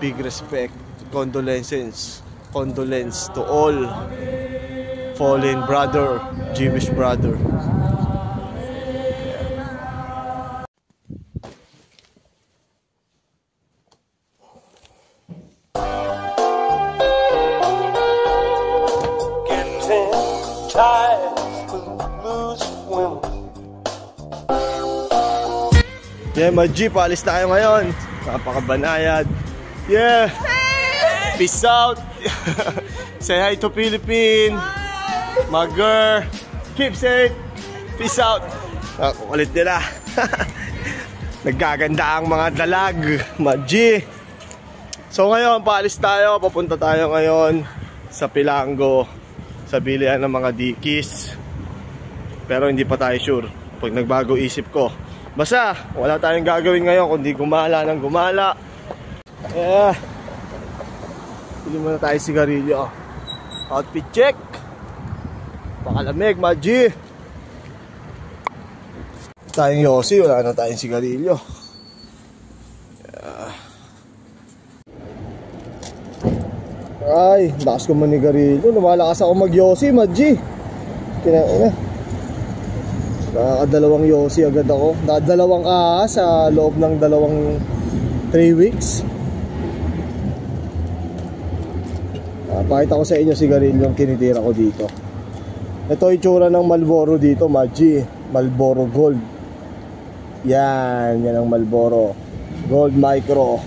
big respect, condolence to all fallen brother, Jewish brother. Yeah, Mag-G, paalis tayo ngayon. Napakabanayad. Yeah. Peace out. Say hi to Philippines. Mag-girl. Keep safe. Peace out. Kulit nila. Nagkaganda ang mga dalag. Mag-G. So ngayon, paalis tayo. Papunta tayo ngayon sa Pilango, sa bilihan ng mga dikis. Pero hindi pa tayo sure. Pag nagbago isip ko, basta wala tayong gagawin ngayon kundi gumala ng gumala. Yeah. Pili muna tayo sigarilyo. Outfit check. Pakalamig, Mag-G. Tayong yosi, wala na tayong sigarilyo. Yeah. Ay, lakas ko manigarilyo. Lumalakas ako mag-yosi, Mag-G. Kinaina. Nakakadalawang yosi agad ako. Nakadalawang sa loob ng 3 weeks. Pakita ko sa inyo sigarilyo yung kinitira ko dito. Ito itsura ng Marlboro dito, Mag-G. Marlboro Gold. Yan ang Marlboro Gold Micro.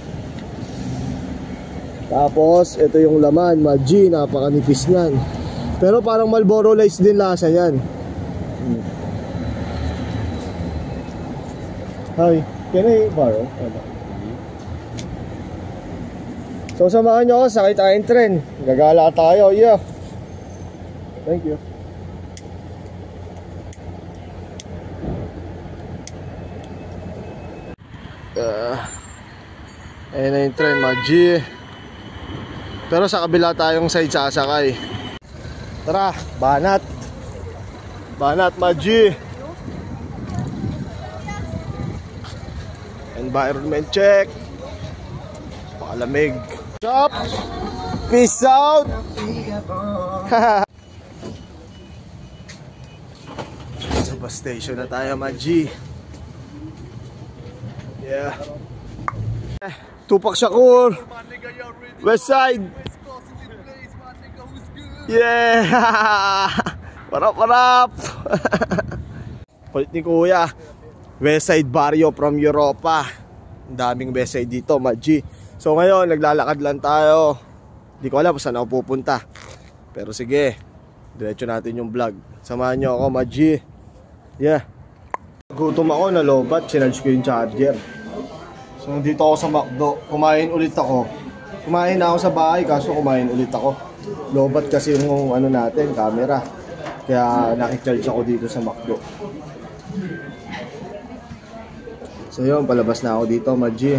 Tapos ito yung laman, Mag-G. Napakanipis niyan. Pero parang Marlboro Lights din lasa yan. Hi, can I borrow? So samahan nyo ako, sakay tayong tren. Gagala tayo, yeah. Thank you. Ayan na yung tren, Mag-G. Pero sa kabila tayong side sasakay. Tara, banat. Banat, Mag-G. Environment check. Pakalamig. Stop. Peace out. Sa bus station na tayo, Mag-G. Yeah. Tupac Shakur. West side. Yeah. Parap. Kulit ni Kuya. Westside Barrio from Europa. Ang daming Westside dito, Mag-G. So ngayon, naglalakad lang tayo. Di ko alam kung saan ako pupunta. Pero sige, diretso natin yung vlog. Samahan nyo ako, Mag-G. Yeah. Gutom ako, nalobat. Sinarge ko yung charger. So nandito ako sa McDo. Kumain ulit ako. Kumain na ako sa bahay, kaso kumain ulit ako. Lobat kasi yung ano natin, camera. Kaya nakicharge ako dito sa McDo. So yun, palabas na ako dito, Mag-G.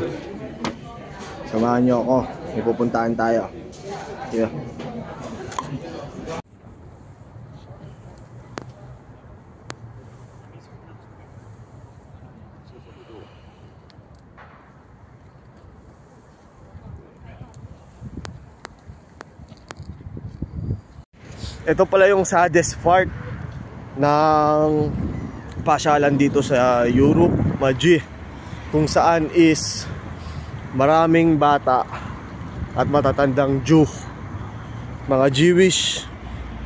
Samahan nyo ako. May pupuntahan tayo. Yeah. Ito pala yung saddest part ng pasyalan dito sa Europe, Mag-G, kung saan is maraming bata at matatandang Jew, mga Jewish,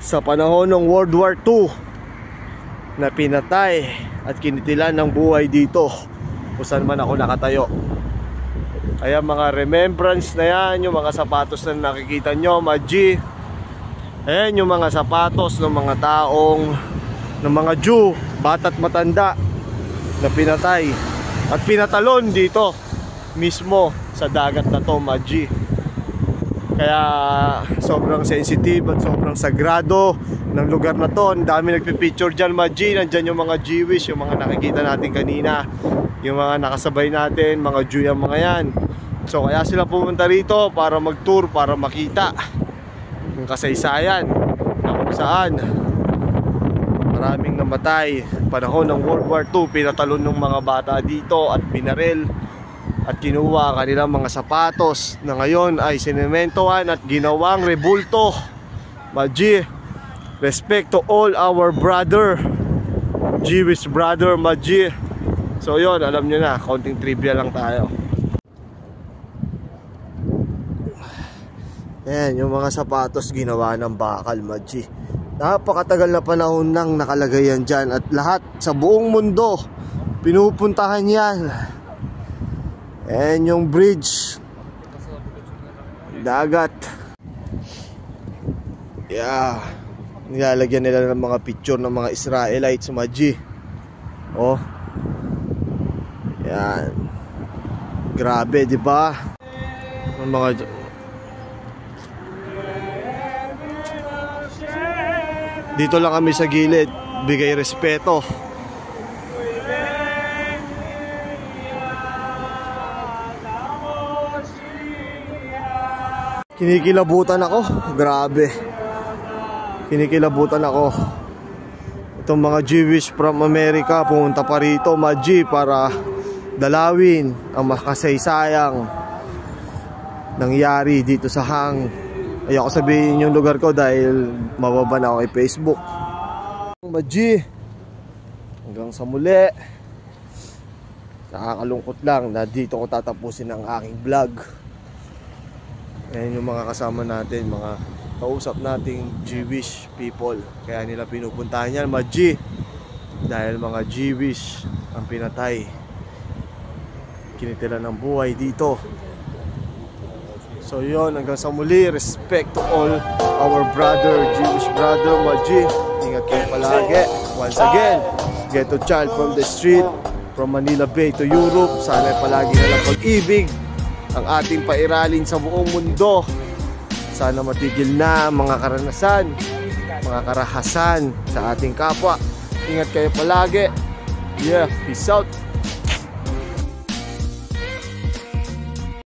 sa panahon ng World War II na pinatay at kinitilan ng buhay dito kung saan man ako nakatayo. Kaya mga remembrance na yan, yung mga sapatos na nakikita nyo, Mag-G, ayan yung mga sapatos ng mga taong, ng mga Jew, bata at matanda, na pinatay at pinatalon dito mismo sa dagat na to, Mag-G. Kaya sobrang sensitive at sobrang sagrado ng lugar na to. Ang dami nagpipicture dyan, Mag-G. Nandyan yung mga Jewish, yung mga nakikita natin kanina, yung mga nakasabay natin, mga Jew yung mga yan. So kaya sila pumunta rito para mag-tour, para makita yung kasaysayan na kung saan maraming namatay panahon ng World War II, pinatalon ng mga bata dito at binaril at kinuha kanilang mga sapatos na ngayon ay sinementohan at ginawang rebulto. Maji, respect to all our brother, Jewish brother, Maji. So yon, alam nyo na, konting trivia lang tayo. Ayan, yung mga sapatos ginawa ng bakal, Maji. Napakatagal na panahon nang nakalagay yan dyan, at lahat sa buong mundo pinupuntahan yan. Ayan yung bridge, dagat. Yeah, nilalagyan nila ng mga picture ng mga Israelites, Maji. Oh, yan, grabe, di ba? Ang mga dito lang kami sa gilid, bigay respeto. Kinikilabutan ako, grabe. Kinikilabutan ako. Itong mga Jewish from America pumunta pa rito, Maji, para dalawin ang makasaysayang nangyari dito sa hang. Ayoko sabihin yung lugar ko dahil mababan ako kay Facebook. Maji, hanggang sa muli. Nakakalungkot lang na dito ko tatapusin ang aking vlog. Ayan yung mga kasama natin, mga kausap nating Jewish people. Kaya nila pinupuntahan yan, Maji, dahil mga Jewish ang pinatay, kinitilan ng buhay dito. So yun, hanggang sa muli, respect to all our brother, Jewish brother, Maji. Ingat kayo palagi. Once again, ghetto child from the street, from Manila Bay to Europe. Sana palagi nalang pag-ibig ang ating pairalin sa buong mundo. Sana matigil na mga karanasan, mga karahasan sa ating kapwa. Ingat kayo palagi. Yeah, peace out.